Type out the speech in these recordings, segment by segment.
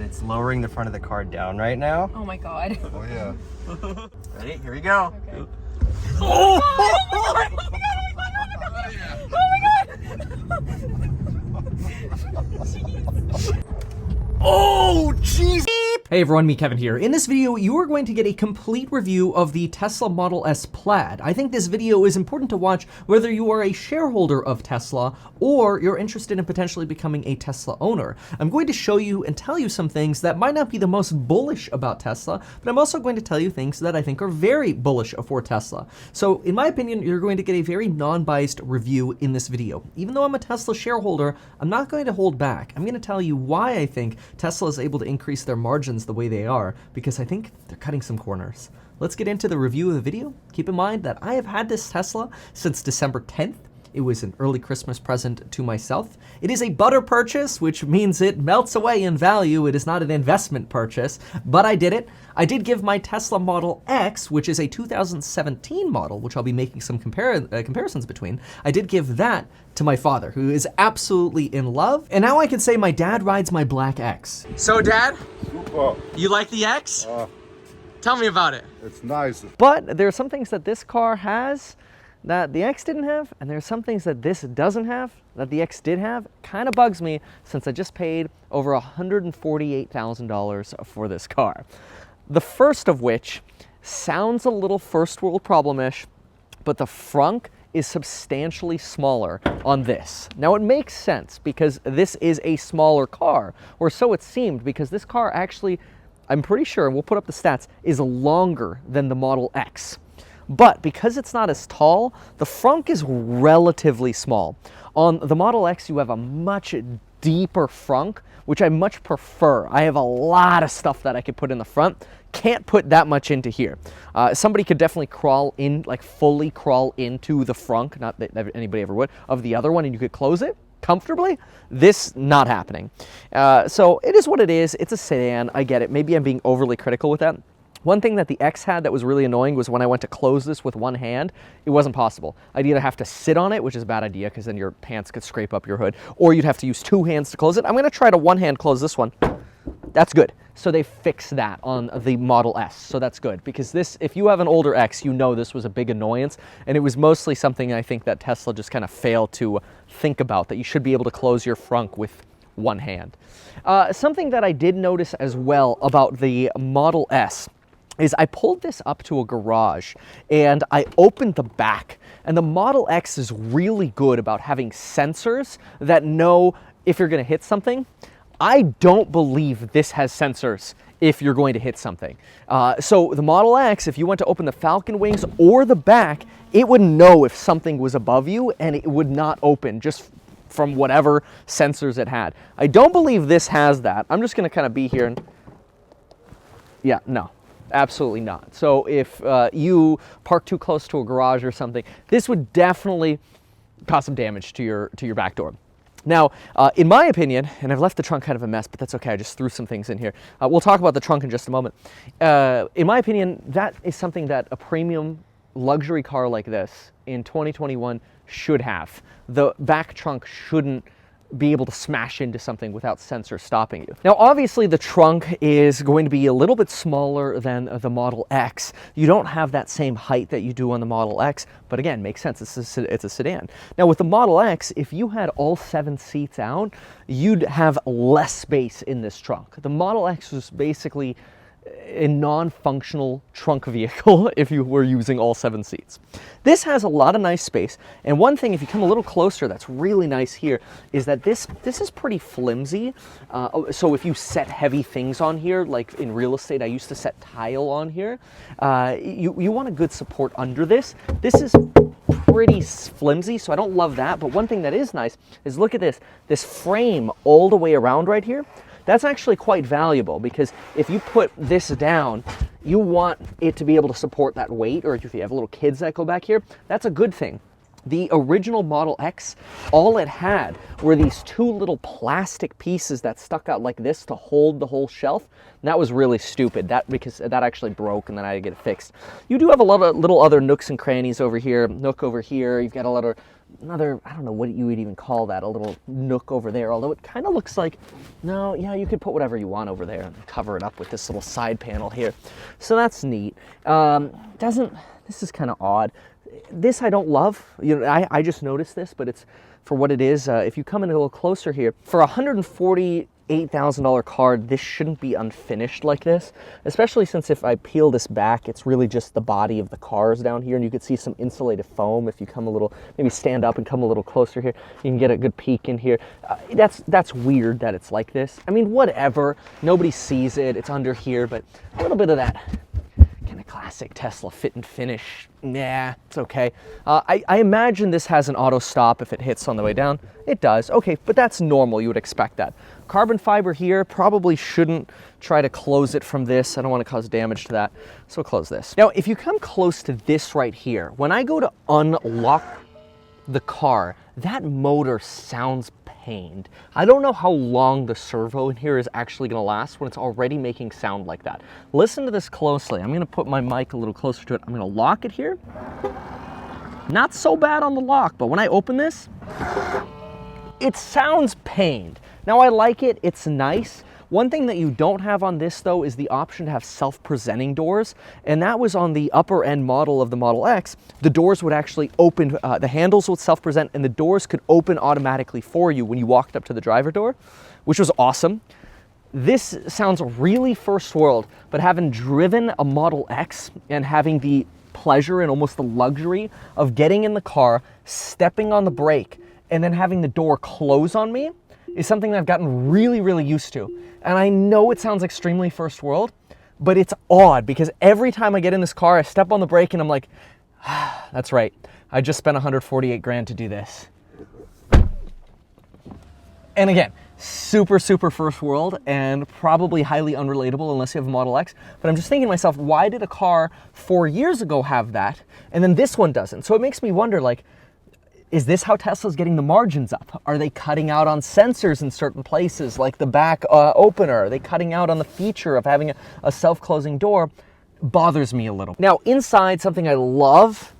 It's lowering the front of the car down right now. Oh my god. Oh yeah. Ready? Here we go. Okay. Oh! Oh, jeez! Hey everyone, me Kevin here. In this video, you are going to get a complete review of the Tesla Model S Plaid. I think this video is important to watch whether you are a shareholder of Tesla or you're interested in potentially becoming a Tesla owner. I'm going to show you and tell you some things that might not be the most bullish about Tesla, but I'm also going to tell you things that I think are very bullish for Tesla. So in my opinion, you're going to get a very non-biased review in this video. Even though I'm a Tesla shareholder, I'm not going to hold back. I'm going to tell you why I think Tesla is able to increase their margins the way they are, because I think they're cutting some corners. Let's get into the review of the video. Keep in mind that I have had this Tesla since December 10th. It was an early Christmas present to myself. It is a butter purchase, which means it melts away in value. It is not an investment purchase, but I did it. I did give my Tesla Model X, which is a 2017 model, which I'll be making some comparisons between. I did give that to my father, who is absolutely in love. And now I can say my dad rides my black X. So, Dad, Super. you like the X? Tell me about it. It's nice. But there are some things that this car has that the X didn't have, and there are some things that this doesn't have that the X did have. Kind of bugs me since I just paid over $148,000 for this car. The first of which sounds a little first world problem-ish, but the frunk is substantially smaller on this. Now it makes sense because this is a smaller car, or so it seemed, because this car actually, I'm pretty sure, and we'll put up the stats, is longer than the Model X. But because it's not as tall, the frunk is relatively small. On the Model X, you have a much deeper frunk, which I much prefer. I have a lot of stuff that I could put in the front. Can't put that much into here. Somebody could definitely crawl in, like fully crawl into the frunk, not that anybody ever would, of the other one, and you could close it comfortably. This, not happening. So it is what it is. It's a sedan. I get it. Maybe I'm being overly critical with that. One thing that the X had that was really annoying was when I went to close this with one hand, it wasn't possible. I'd either have to sit on it, which is a bad idea because then your pants could scrape up your hood, or you'd have to use two hands to close it. I'm going to try to one hand close this one. That's good. So they fixed that on the Model S, so that's good. Because this, if you have an older X, you know this was a big annoyance, and it was mostly something I think that Tesla just kind of failed to think about, that you should be able to close your frunk with one hand. Something that I did notice as well about the Model S is I pulled this up to a garage and I opened the back, and the Model X is really good about having sensors that know if you're going to hit something. I don't believe this has sensors if you're going to hit something. So the Model X, if you went to open the Falcon wings or the back, it would know if something was above you and it would not open just from whatever sensors it had. I don't believe this has that. I'm just going to kind of be here and yeah, no. Absolutely not. So if you park too close to a garage or something, this would definitely cause some damage to your back door. Now, in my opinion, and I've left the trunk kind of a mess, but that's okay, I just threw some things in here. We'll talk about the trunk in just a moment. In my opinion, that is something that a premium luxury car like this in 2021 should have. The back trunk shouldn't be able to smash into something without sensors stopping you. Now, obviously, the trunk is going to be a little bit smaller than the Model X. You don't have that same height that you do on the Model X, but again, makes sense. It's a sedan. Now, with the Model X, if you had all 7 seats out, you'd have less space in this trunk. The Model X was basically a non-functional trunk vehicle if you were using all 7 seats. This has a lot of nice space, and one thing, if you come a little closer, that's really nice here, is that this is pretty flimsy. So if you set heavy things on here, like in real estate, I used to set tile on here, you want a good support under this. This is pretty flimsy, so I don't love that, but one thing that is nice is look at this frame all the way around right here. That's actually quite valuable, because if you put this down, you want it to be able to support that weight, or if you have little kids that go back here, that's a good thing. The original Model X, all it had were these two little plastic pieces that stuck out like this to hold the whole shelf. And that was really stupid, because that actually broke and then I had to get it fixed. You do have a lot of little other nooks and crannies over here, nook over here. You've got a lot of another, I don't know what you would even call that, a little nook over there, although it kind of looks like, no, yeah, you could put whatever you want over there and cover it up with this little side panel here. So that's neat. This is kind of odd. This I don't love. You know, I just noticed this, but it's for what it is. If you come in a little closer here, for a $148,000 car, this shouldn't be unfinished like this, especially since if I peel this back, it's really just the body of the cars down here, and you could see some insulated foam. If you come a little, maybe stand up and come a little closer here, you can get a good peek in here. That's weird that it's like this. I mean, whatever. Nobody sees it. It's under here, but a little bit of that kind of classic Tesla fit and finish. Nah, it's okay. I imagine this has an auto stop if it hits on the way down. It does. Okay, but that's normal. You would expect that. Carbon fiber here, probably shouldn't try to close it from this. I don't want to cause damage to that, so we'll close this. Now, if you come close to this right here, when I go to unlock the car, that motor sounds pained. I don't know how long the servo in here is actually going to last when it's already making sound like that. Listen to this closely. I'm going to put my mic a little closer to it. I'm going to lock it here. Not so bad on the lock, but when I open this, it sounds pained. Now I like it, it's nice. One thing that you don't have on this though is the option to have self-presenting doors, and that was on the upper end model of the Model X. The doors would actually open, the handles would self-present and the doors could open automatically for you when you walked up to the driver door, which was awesome. This sounds really first world, but having driven a Model X and having the pleasure and almost the luxury of getting in the car, stepping on the brake, and then having the door close on me is something that I've gotten really, really used to. And I know it sounds extremely first world, but it's odd because every time I get in this car, I step on the brake and I'm like, ah, that's right. I just spent 148 grand to do this. And again, super, super first world and probably highly unrelatable unless you have a Model X. But I'm just thinking to myself, why did a car 4 years ago have that and then this one doesn't? So it makes me wonder, like, is this how Tesla's getting the margins up? Are they cutting out on sensors in certain places, like the back opener? Are they cutting out on the feature of having a self-closing door? Bothers me a little. Now, inside, something I love,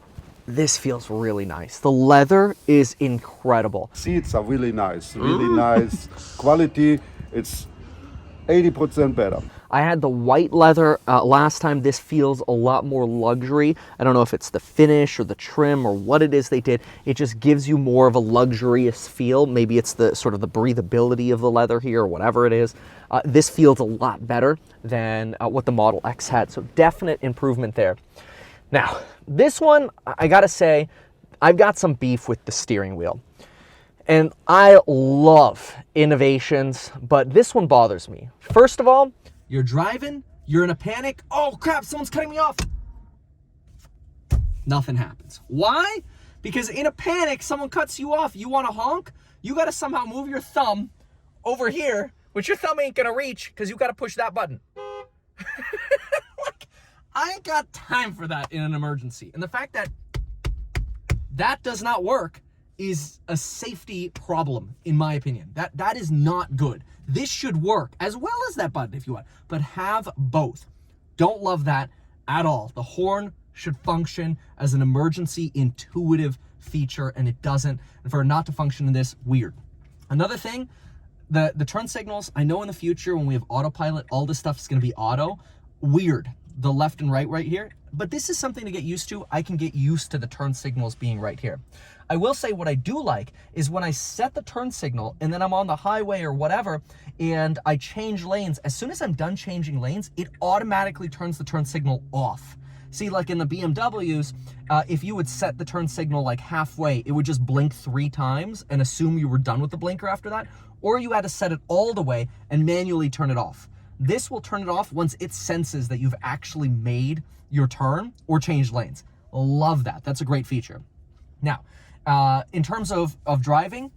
this feels really nice. The leather is incredible. Seats are really nice quality. It's 80% better. I had the white leather last time. This feels a lot more luxury. I don't know if it's the finish or the trim or what it is they did. It just gives you more of a luxurious feel. Maybe it's the sort of the breathability of the leather here or whatever it is. This feels a lot better than what the Model X had. So definite improvement there. Now, this one, I gotta say, I've got some beef with the steering wheel. And I love innovations, but this one bothers me. First of all, you're driving, you're in a panic. Oh crap, someone's cutting me off. Nothing happens. Why? Because in a panic, someone cuts you off. You want to honk? You got to somehow move your thumb over here, which your thumb ain't going to reach because you got to push that button. Like, I ain't got time for that in an emergency. And the fact that that does not work is a safety problem, in my opinion. That is not good. This should work, as well as that button if you want, but have both. Don't love that at all. The horn should function as an emergency intuitive feature, and it doesn't. And for it not to function in this, weird. Another thing, the turn signals, I know in the future when we have autopilot, all this stuff is gonna be auto. Weird, the left and right here, but this is something to get used to. I can get used to the turn signals being right here. I will say what I do like is when I set the turn signal and then I'm on the highway or whatever and I change lanes, as soon as I'm done changing lanes, it automatically turns the turn signal off. See, like in the BMWs, if you would set the turn signal like halfway, it would just blink 3 times and assume you were done with the blinker after that, or you had to set it all the way and manually turn it off. This will turn it off once it senses that you've actually made your turn or changed lanes. Love that. That's a great feature. Now, in terms of driving,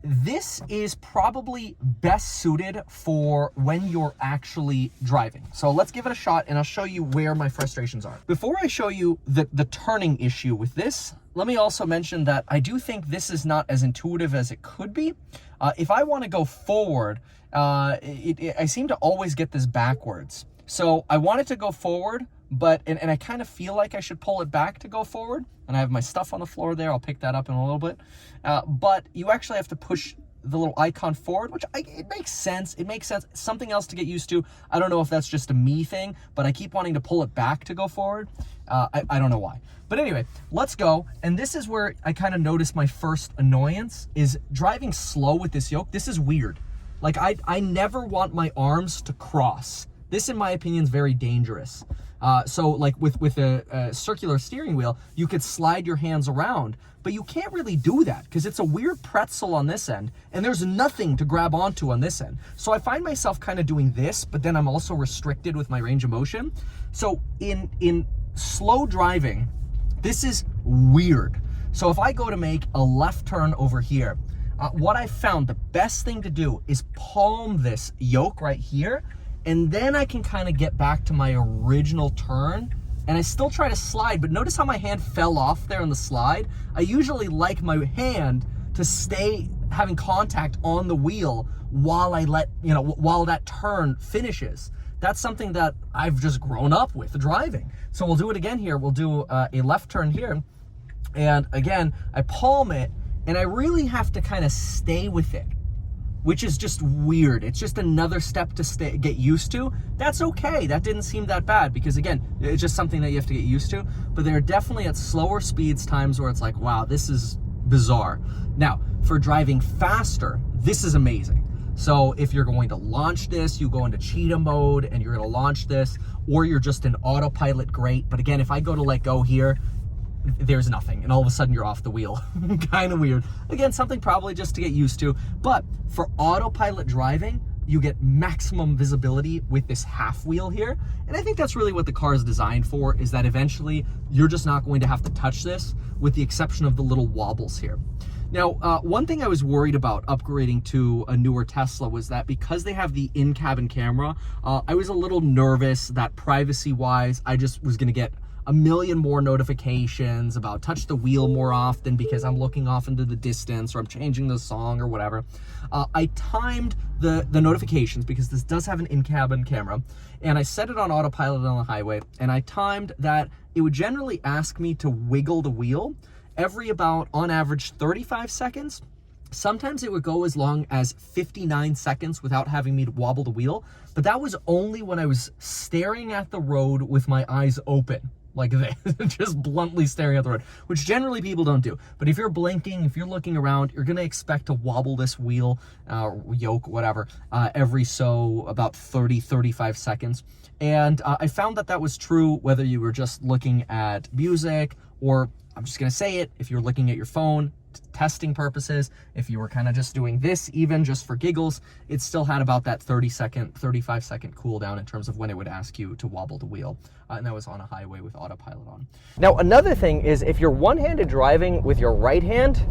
this is probably best suited for when you're actually driving. So let's give it a shot and I'll show you where my frustrations are. Before I show you the turning issue with this, let me also mention that I do think this is not as intuitive as it could be. If I want to go forward, I seem to always get this backwards. So I want it to go forward, but, and I kind of feel like I should pull it back to go forward. And I have my stuff on the floor there. I'll pick that up in a little bit. But you actually have to push the little icon forward, which it makes sense. It makes sense. Something else to get used to. I don't know if that's just a me thing, but I keep wanting to pull it back to go forward. I don't know why. But anyway, let's go. And this is where I kind of noticed my first annoyance is driving slow with this yoke. This is weird. Like I never want my arms to cross. This, in my opinion, is very dangerous. So like with a circular steering wheel, you could slide your hands around, but you can't really do that because it's a weird pretzel on this end and there's nothing to grab onto on this end. So I find myself kind of doing this, but then I'm also restricted with my range of motion. So in slow driving, this is weird. So if I go to make a left turn over here, what I found the best thing to do is palm this yoke right here, and then I can kind of get back to my original turn, and I still try to slide, but notice how my hand fell off there on the slide. I usually like my hand to stay having contact on the wheel while I while that turn finishes. That's something that I've just grown up with driving. So we'll do it again here. We'll do a left turn here. And again, I palm it, and I really have to kind of stay with it, which is just weird. It's just another step to get used to. That's okay. That didn't seem that bad because, again, it's just something that you have to get used to. But there are definitely at slower speeds times where it's like, wow, this is bizarre. Now, for driving faster, this is amazing. So if you're going to launch this, you go into Cheata mode and you're going to launch this, or you're just in autopilot, great. But again, if I go to let go here, there's nothing, and all of a sudden you're off the wheel. Kind of weird. Again, something probably just to get used to. But for autopilot driving, you get maximum visibility with this half wheel here. And I think that's really what the car is designed for, is that eventually you're just not going to have to touch this, with the exception of the little wobbles here. Now, one thing I was worried about upgrading to a newer Tesla was that because they have the in-cabin camera, I was a little nervous that privacy-wise, I just was gonna get a million more notifications about touch the wheel more often because I'm looking off into the distance or I'm changing the song or whatever. I timed the notifications because this does have an in-cabin camera, and I set it on autopilot on the highway, and I timed that it would generally ask me to wiggle the wheel every about, on average, 35 seconds. Sometimes it would go as long as 59 seconds without having me to wobble the wheel, but that was only when I was staring at the road with my eyes open, like this, just bluntly staring at the road, which generally people don't do. But if you're blinking, if you're looking around, you're gonna expect to wobble this wheel, yoke, whatever, every so about 30-35 seconds. And I found that that was true whether you were just looking at music, or I'm just gonna say it, if you're looking at your phone, testing purposes, if you were kind of just doing this even just for giggles, it still had about that 35 second cooldown in terms of when it would ask you to wobble the wheel. And that was on a highway with autopilot on. Now, another thing is if you're one-handed driving with your right hand,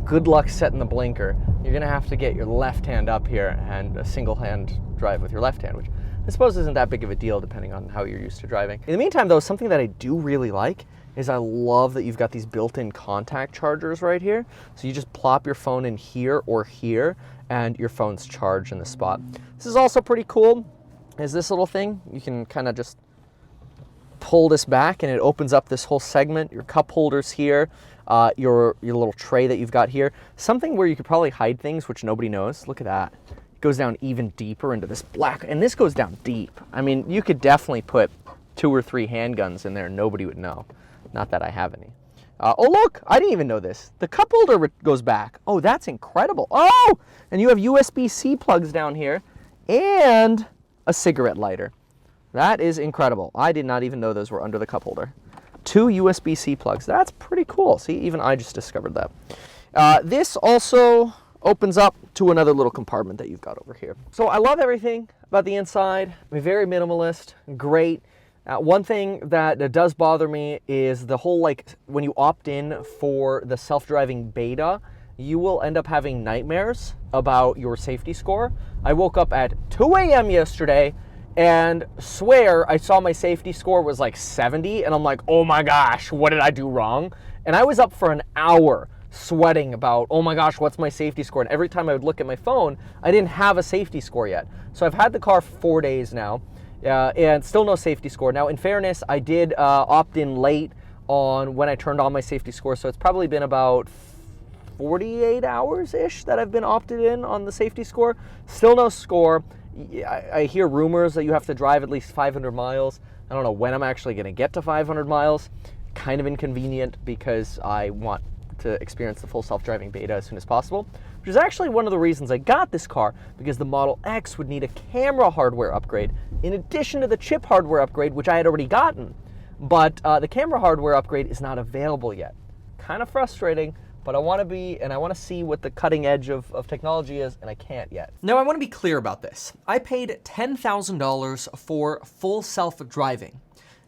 good luck setting the blinker. You're gonna have to get your left hand up here and a single hand drive with your left hand, which I suppose isn't that big of a deal depending on how you're used to driving. In the meantime though, something that I do really like is I love that you've got these built-in contact chargers right here. So you just plop your phone in here or here and your phone's charged in the spot. This is also pretty cool, is this little thing. You can kind of just pull this back and it opens up this whole segment. Your cup holders here, your little tray that you've got here. Something where you could probably hide things which nobody knows. Look at that. It goes down even deeper into this black, and this goes down deep. I mean, you could definitely put 2 or 3 handguns in there and nobody would know. Not that I have any. Oh, look, I didn't even know this. The cup holder goes back. Oh, that's incredible. Oh, and you have USB-C plugs down here and a cigarette lighter. That is incredible. I did not even know those were under the cup holder. 2 USB-C plugs. That's pretty cool. See, even I just discovered that. This also opens up to another little compartment that you've got over here. So I love everything about the inside. I mean, very minimalist, great. One thing that does bother me is the whole, like, when you opt in for the self-driving beta, you will end up having nightmares about your safety score. I woke up at 2 a.m. yesterday and swear I saw my safety score was like 70, and I'm like, oh my gosh, what did I do wrong? And I was up for an hour sweating about, oh my gosh, what's my safety score? And every time I would look at my phone, I didn't have a safety score yet. So I've had the car 4 days now, and still no safety score. Now, in fairness, I did opt in late on when I turned on my safety score, so it's probably been about 48 hours-ish that I've been opted in on the safety score. Still no score. I hear rumors that you have to drive at least 500 miles. I don't know when I'm actually going to get to 500 miles. Kind of inconvenient because I want to experience the full self-driving beta as soon as possible, which is actually one of the reasons I got this car, because the Model X would need a camera hardware upgrade in addition to the chip hardware upgrade, which I had already gotten. But the camera hardware upgrade is not available yet. Kind of frustrating, but I want to be, and I want to see what the cutting edge of technology is, and I can't yet. Now, I want to be clear about this. I paid $10,000 for full self-driving.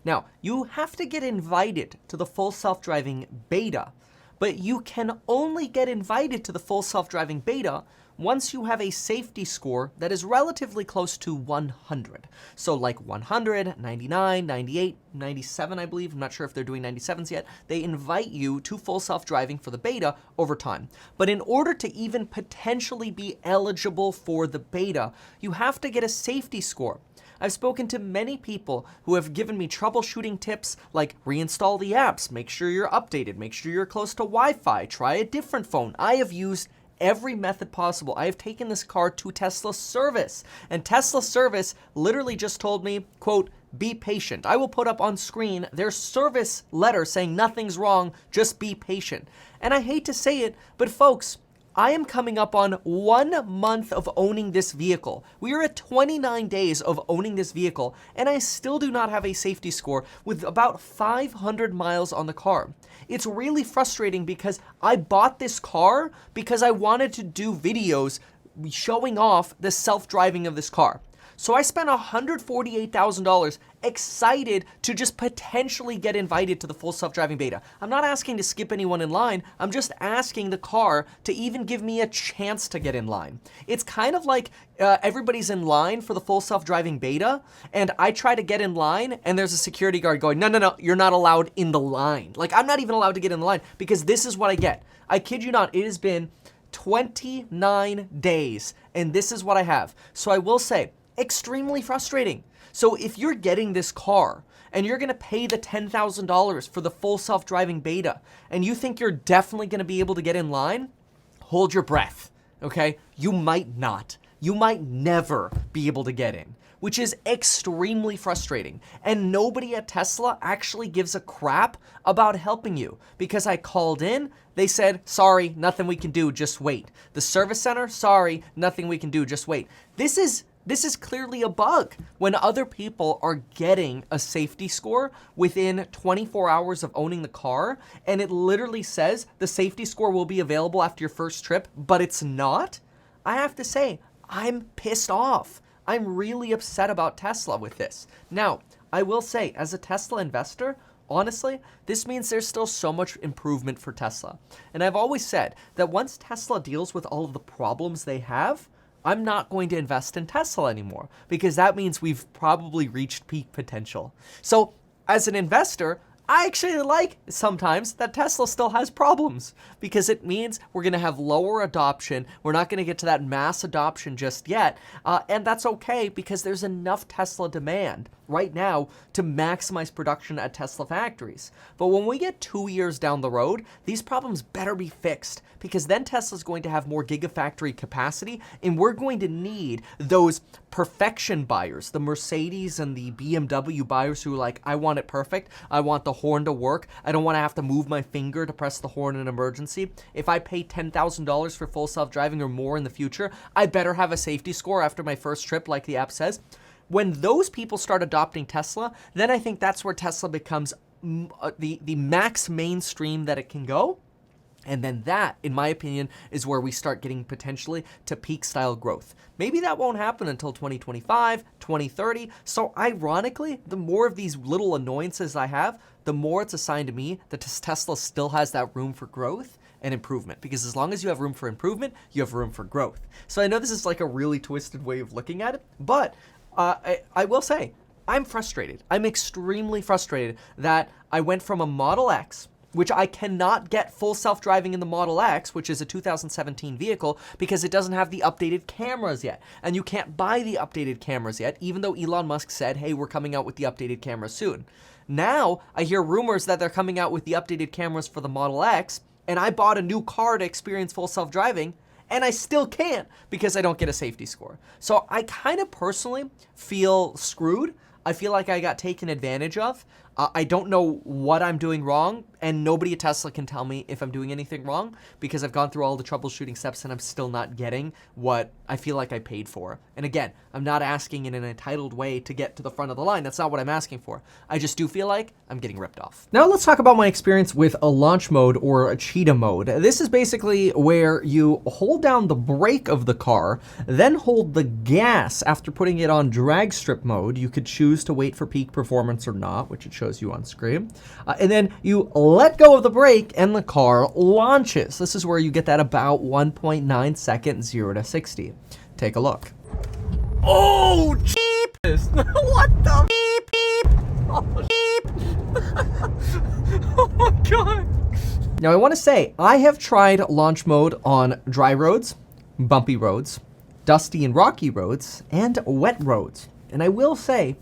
Now, you have to get invited to the full self-driving beta, but you can only get invited to the full self-driving beta once you have a safety score that is relatively close to 100. So like 100, 99, 98, 97, I believe. I'm not sure if they're doing 97s yet. They invite you to full self-driving for the beta over time. But in order to even potentially be eligible for the beta, you have to get a safety score. I've spoken to many people who have given me troubleshooting tips like reinstall the apps, make sure you're updated, make sure you're close to Wi-Fi, try a different phone. I have used every method possible. I have taken this car to Tesla service, and Tesla service literally just told me, quote, be patient. I will put up on screen their service letter saying nothing's wrong, just be patient. And I hate to say it, but folks, I am coming up on 1 month of owning this vehicle. We are at 29 days of owning this vehicle, and I still do not have a safety score with about 500 miles on the car. It's really frustrating because I bought this car because I wanted to do videos showing off the self-driving of this car. So I spent $148,000 excited to just potentially get invited to the full self-driving beta. I'm not asking to skip anyone in line. I'm just asking the car to even give me a chance to get in line. It's kind of like everybody's in line for the full self-driving beta, and I try to get in line, and there's a security guard going, no, no, no, you're not allowed in the line. Like, I'm not even allowed to get in the line because this is what I get. I kid you not, it has been 29 days, and this is what I have. So I will say, extremely frustrating. So if you're getting this car and you're gonna pay the $10,000 for the full self-driving beta and you think you're definitely gonna be able to get in line, hold your breath, okay? You might not. You might never be able to get in, which is extremely frustrating. And nobody at Tesla actually gives a crap about helping you, because I called in, they said, sorry, nothing we can do, just wait. The service center, sorry, nothing we can do, just wait. This is clearly a bug when other people are getting a safety score within 24 hours of owning the car, and it literally says the safety score will be available after your first trip, but it's not. I have to say, I'm pissed off. I'm really upset about Tesla with this. Now, I will say, as a Tesla investor, honestly, this means there's still so much improvement for Tesla. And I've always said that once Tesla deals with all of the problems they have, I'm not going to invest in Tesla anymore, because that means we've probably reached peak potential. So as an investor, I actually like sometimes that Tesla still has problems, because it means we're going to have lower adoption. We're not going to get to that mass adoption just yet. And that's okay, because there's enough Tesla demand right now to maximize production at Tesla factories. But when we get 2 years down the road, these problems better be fixed, because then Tesla's going to have more gigafactory capacity, and we're going to need those perfection buyers, the Mercedes and the BMW buyers who are like, I want it perfect. I want the horn to work. I don't want to have to move my finger to press the horn in an emergency. If I pay $10,000 for full self-driving or more in the future, I better have a safety score after my first trip, like the app says. When those people start adopting Tesla, then I think that's where Tesla becomes the max mainstream that it can go. And then that, in my opinion, is where we start getting potentially to peak style growth. Maybe that won't happen until 2025, 2030. So ironically, the more of these little annoyances I have, the more it's a sign to me that Tesla still has that room for growth and improvement. Because as long as you have room for improvement, you have room for growth. So I know this is like a really twisted way of looking at it, but I will say, I'm frustrated. I'm extremely frustrated that I went from a Model X, which I cannot get full self-driving in the Model X, which is a 2017 vehicle, because it doesn't have the updated cameras yet. And you can't buy the updated cameras yet, even though Elon Musk said, hey, we're coming out with the updated cameras soon. Now, I hear rumors that they're coming out with the updated cameras for the Model X, and I bought a new car to experience full self-driving, and I still can't because I don't get a safety score. So I kind of personally feel screwed. I feel like I got taken advantage of. I don't know what I'm doing wrong, and nobody at Tesla can tell me if I'm doing anything wrong because I've gone through all the troubleshooting steps and I'm still not getting what I feel like I paid for. And again, I'm not asking in an entitled way to get to the front of the line. That's not what I'm asking for. I just do feel like I'm getting ripped off. Now let's talk about my experience with a launch mode or a Cheata mode. This is basically where you hold down the brake of the car, then hold the gas after putting it on drag strip mode. You could choose to wait for peak performance or not, which it shows you on screen. And then you let go of the brake and the car launches. This is where you get that about 1.9 second 0 to 60. Take a look. Oh, cheap! What the beep beep? Oh, beep! Oh my god! Now I want to say, I have tried launch mode on dry roads, bumpy roads, dusty and rocky roads, and wet roads. And I will say,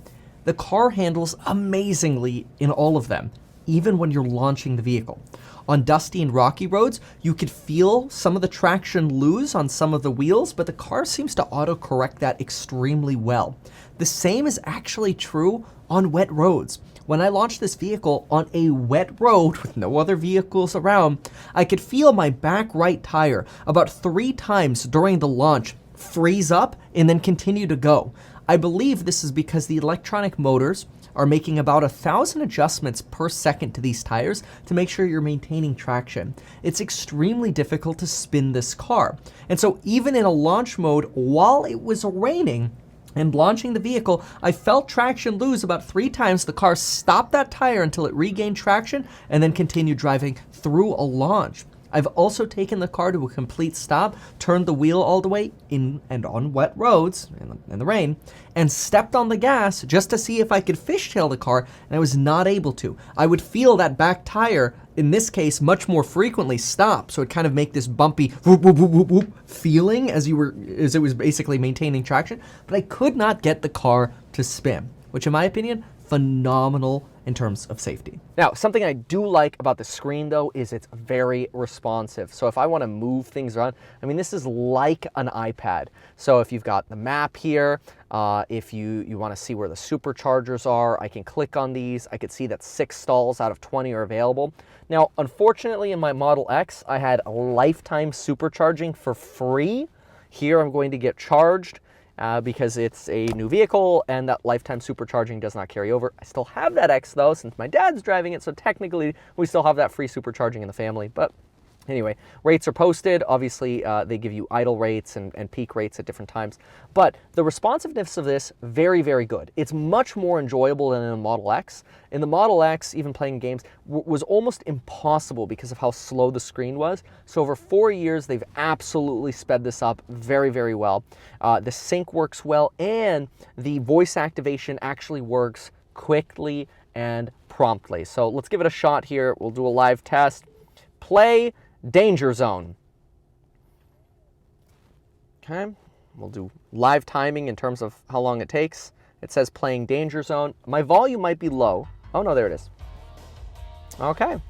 the car handles amazingly in all of them, even when you're launching the vehicle. On dusty and rocky roads, you could feel some of the traction lose on some of the wheels, but the car seems to auto-correct that extremely well. The same is actually true on wet roads. When I launched this vehicle on a wet road with no other vehicles around, I could feel my back right tire about 3 times during the launch freeze up and then continue to go. I believe this is because the electronic motors are making about 1,000 adjustments per second to these tires to make sure you're maintaining traction. It's extremely difficult to spin this car. And so even in a launch mode while it was raining and launching the vehicle, I felt traction lose about 3 times. The car stopped that tire until it regained traction and then continued driving through a launch. I've also taken the car to a complete stop, turned the wheel all the way in and on wet roads in the rain, and stepped on the gas just to see if I could fishtail the car, and I was not able to. I would feel that back tire, in this case, much more frequently stop, so it kind of make this bumpy whoop, whoop, whoop, whoop, whoop feeling as it was basically maintaining traction, but I could not get the car to spin, which in my opinion, phenomenal in terms of safety. Now, something I do like about the screen though is it's very responsive. So if I want to move things around, I mean, this is like an iPad. So if you've got the map here, if you want to see where the superchargers are, I can click on these. I could see that 6 stalls out of 20 are available. Now, unfortunately in my Model X, I had a lifetime supercharging for free. Here I'm going to get charged. Because it's a new vehicle and that lifetime supercharging does not carry over. I still have that X though, since my dad's driving it, so technically we still have that free supercharging in the family. But anyway, rates are posted. Obviously, they give you idle rates and peak rates at different times. But the responsiveness of this, very, very good. It's much more enjoyable than in the Model X. In the Model X, even playing games was almost impossible because of how slow the screen was. So over 4 years, they've absolutely sped this up very, very well. The sync works well, and the voice activation actually works quickly and promptly. So let's give it a shot here. We'll do a live test. Play Danger Zone. Okay, we'll do live timing in terms of how long it takes. It says playing Danger Zone. My volume might be low. Oh no, there it is. Okay.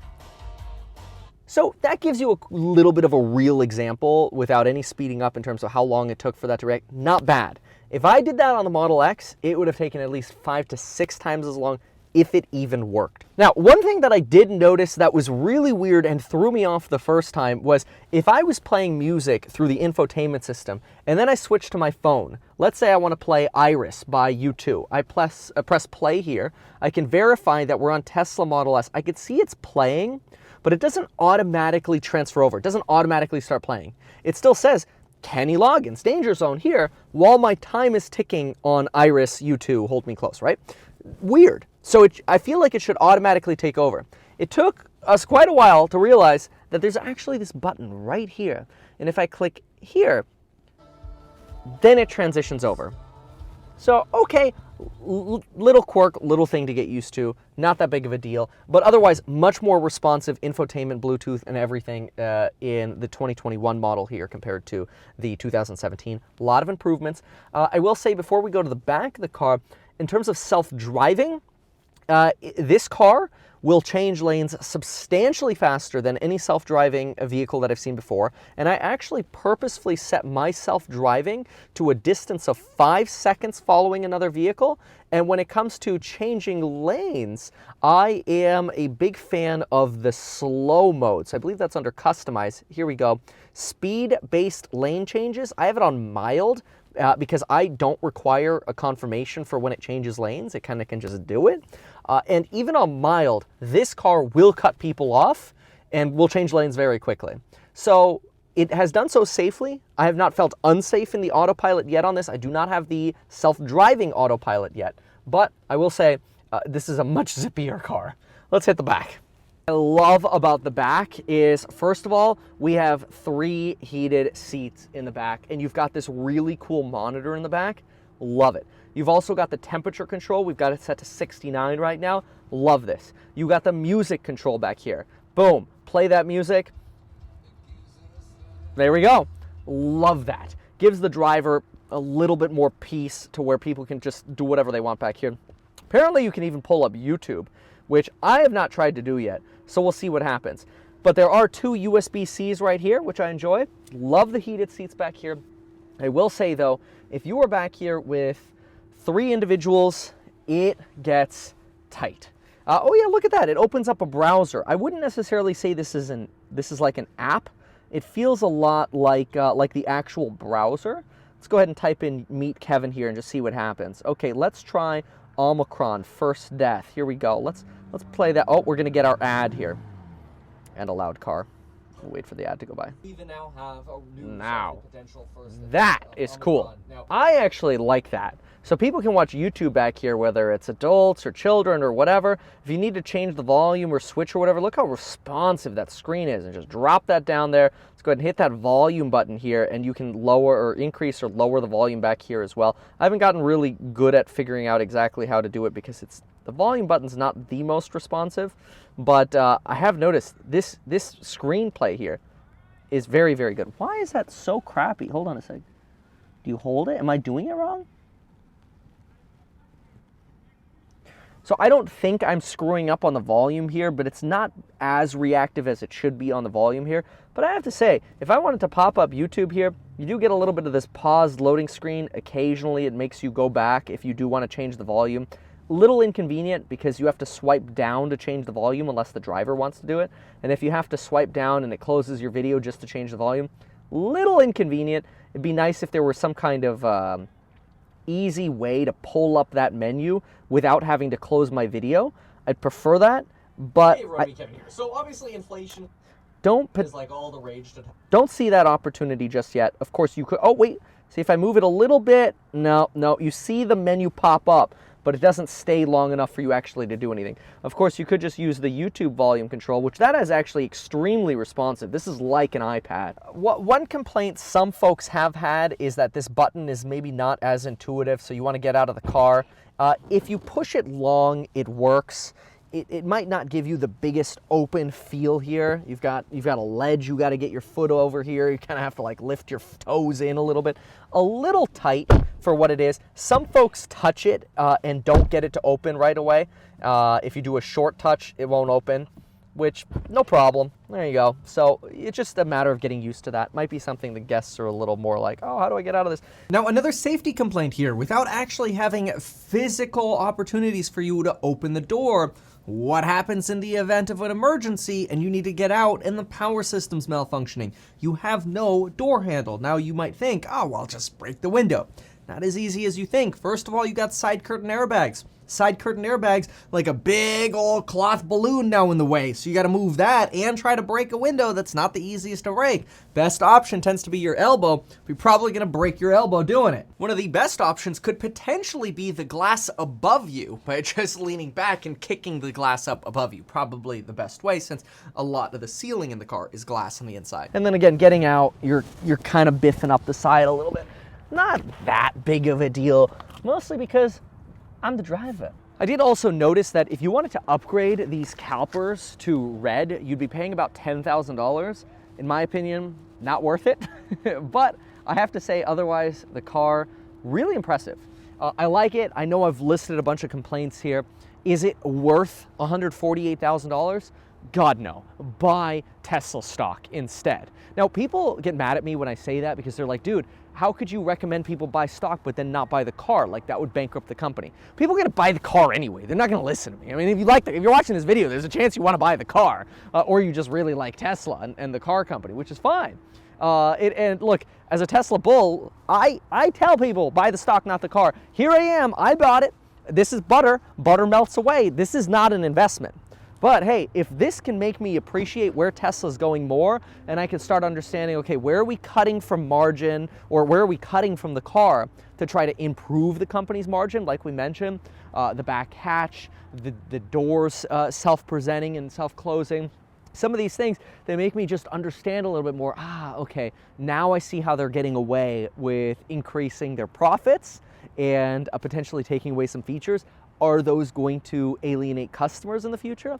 So that gives you a little bit of a real example without any speeding up in terms of how long it took for that to react. Not bad. If I did that on the Model X, it would have taken at least 5 to 6 times as long, if it even worked. Now, one thing that I did notice that was really weird and threw me off the first time was if I was playing music through the infotainment system and then I switched to my phone, let's say I want to play Iris by U2. I press play here. I can verify that we're on Tesla Model S. I could see it's playing, but it doesn't automatically transfer over. It doesn't automatically start playing. It still says Kenny Loggins, Danger Zone here, while my time is ticking on Iris U2, Hold Me Close, right? Weird. So I feel like it should automatically take over. It took us quite a while to realize that there's actually this button right here. And if I click here, then it transitions over. So, okay, little quirk, little thing to get used to, not that big of a deal, but otherwise much more responsive infotainment, Bluetooth, and everything in the 2021 model here compared to the 2017. A lot of improvements. I will say before we go to the back of the car, in terms of self-driving, this car will change lanes substantially faster than any self-driving vehicle that I've seen before. And I actually purposefully set my self-driving to a distance of 5 seconds following another vehicle. And when it comes to changing lanes, I am a big fan of the slow modes. I believe that's under customize. Here we go. Speed-based lane changes. I have it on mild. Because I don't require a confirmation for when it changes lanes. It kind of can just do it. And even on mild, this car will cut people off and will change lanes very quickly. So it has done so safely. I have not felt unsafe in the autopilot yet on this. I do not have the self-driving autopilot yet. But I will say this is a much zippier car. Let's hit the back. What I love about the back is, first of all, we have 3 heated seats in the back, and you've got this really cool monitor in the back. Love it. You've also got the temperature control. We've got it set to 69 right now. Love this. You got the music control back here. Boom. Play that music. There we go. Love that. Gives the driver a little bit more peace to where people can just do whatever they want back here. Apparently, you can even pull up YouTube, which I have not tried to do yet, so we'll see what happens. But there are 2 USB-Cs right here, which I enjoy. Love the heated seats back here. I will say, though, if you are back here with 3 individuals, it gets tight. Oh yeah, look at that. It opens up a browser. I wouldn't necessarily say this is like an app. It feels a lot like the actual browser. Let's go ahead and type in Meet Kevin here and just see what happens. Okay, let's try Omicron, first death. Here we go. Let's play that. Oh, we're going to get our ad here. And a loud car. We'll wait for the ad to go by. We even now have a new potential first. That is cool. I actually like that. So people can watch YouTube back here, whether it's adults or children or whatever. If you need to change the volume or switch or whatever, look how responsive that screen is. And just drop that down there. Let's go ahead and hit that volume button here, and you can lower or increase or lower the volume back here as well. I haven't gotten really good at figuring out exactly how to do it because the volume button's not the most responsive, but I have noticed this screenplay here is very, very good. Why is that so crappy? Hold on a sec. Do you hold it? Am I doing it wrong? So I don't think I'm screwing up on the volume here, but it's not as reactive as it should be on the volume here. But I have to say, if I wanted to pop up YouTube here, you do get a little bit of this paused loading screen. Occasionally it makes you go back if you do want to change the volume. Little inconvenient because you have to swipe down to change the volume unless the driver wants to do it. And if you have to swipe down and it closes your video just to change the volume, little inconvenient. It'd be nice if there were some kind of easy way to pull up that menu without having to close my video. I'd prefer that, but Kevin here. So obviously inflation is like all the rage to don't see that opportunity just yet. Of course you could, oh wait, see if I move it a little bit, no, you see the menu pop up, but it doesn't stay long enough for you actually to do anything. Of course, you could just use the YouTube volume control, which that is actually extremely responsive. This is like an iPad. One complaint some folks have had is that this button is maybe not as intuitive, so you want to get out of the car. If you push it long, it works. It might not give you the biggest open feel here. You've got a ledge, you got to get your foot over here. You kind of have to like lift your toes in a little bit. A little tight for what it is. Some folks touch it and don't get it to open right away. If you do a short touch, it won't open, which no problem. There you go. So it's just a matter of getting used to that. Might be something the guests are a little more like, oh, how do I get out of this? Now, another safety complaint here. Without actually having physical opportunities for you to open the door, what happens in the event of an emergency and you need to get out and the power system's malfunctioning? You have no door handle. Now you might think, oh, well, just break the window. Not as easy as you think. First of all, you got side curtain airbags. Side curtain airbags, like a big old cloth balloon now in the way. So you got to move that and try to break a window. That's not the easiest to break. Best option tends to be your elbow. But you're probably going to break your elbow doing it. One of the best options could potentially be the glass above you by just leaning back and kicking the glass up above you. Probably the best way since a lot of the ceiling in the car is glass on the inside. And then again, getting out, you're kind of biffing up the side a little bit. Not that big of a deal. mostly because I'm the driver. I did also notice that if you wanted to upgrade these calipers to red, you'd be paying about $10,000. In my opinion, not worth it. But I have to say, otherwise, the car, really impressive. I like it. I know I've listed a bunch of complaints here. Is it worth $148,000? God, no. Buy Tesla stock instead. Now, people get mad at me when I say that because they're like, dude, how could you recommend people buy stock but then not buy the car? Like, that would bankrupt the company. People are going to buy the car anyway. They're not going to listen to me. I mean, if you're watching this video, there's a chance you want to buy the car, or you just really like Tesla and the car company, which is fine. And look, as a Tesla bull, I tell people, buy the stock, not the car. Here I am. I bought it. This is butter. Butter melts away. This is not an investment. But hey, if this can make me appreciate where Tesla's going more, and I can start understanding, okay, where are we cutting from margin, or where are we cutting from the car to try to improve the company's margin, like we mentioned, the back hatch, the doors self-presenting and self-closing. Some of these things, they make me just understand a little bit more, okay, now I see how they're getting away with increasing their profits and potentially taking away some features. Are those going to alienate customers in the future?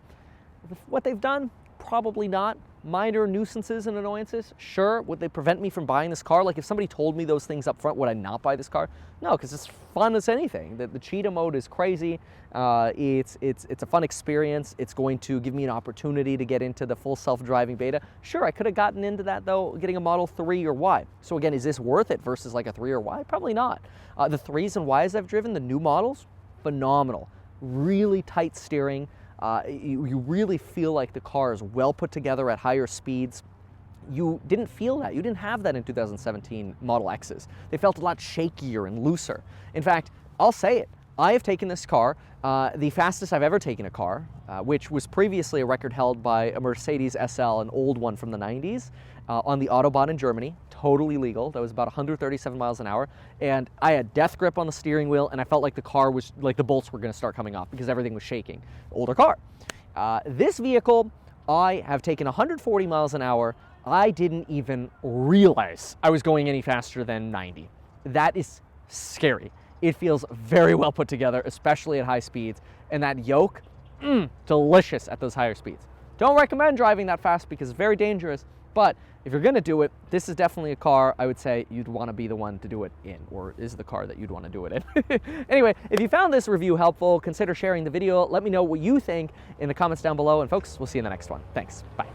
What they've done? Probably not. Minor nuisances and annoyances? Sure. Would they prevent me from buying this car? Like, if somebody told me those things up front, would I not buy this car? No, because it's fun as anything. The Cheata mode is crazy. It's a fun experience. It's going to give me an opportunity to get into the full self-driving beta. Sure, I could have gotten into that, though, getting a Model 3 or Y. So again, is this worth it versus like a 3 or Y? Probably not. The 3s and Ys I've driven, the new models, phenomenal. Really tight steering. You really feel like the car is well put together at higher speeds. You didn't feel that. You didn't have that in 2017 Model X's. They felt a lot shakier and looser. In fact, I'll say it. I have taken this car, the fastest I've ever taken a car, which was previously a record held by a Mercedes SL, an old one from the 90s, on the Autobahn in Germany. Totally legal. That was about 137 miles an hour. And I had death grip on the steering wheel, and I felt like the car was, like the bolts were going to start coming off because everything was shaking. Older car. This vehicle, I have taken 140 miles an hour. I didn't even realize I was going any faster than 90. That is scary. It feels very well put together, especially at high speeds. And that yoke, delicious at those higher speeds. Don't recommend driving that fast because it's very dangerous. But if you're going to do it, this is definitely a car I would say you'd want to be the one to do it in, or is the car that you'd want to do it in. Anyway, if you found this review helpful, consider sharing the video. Let me know what you think in the comments down below. And folks, we'll see you in the next one. Thanks. Bye.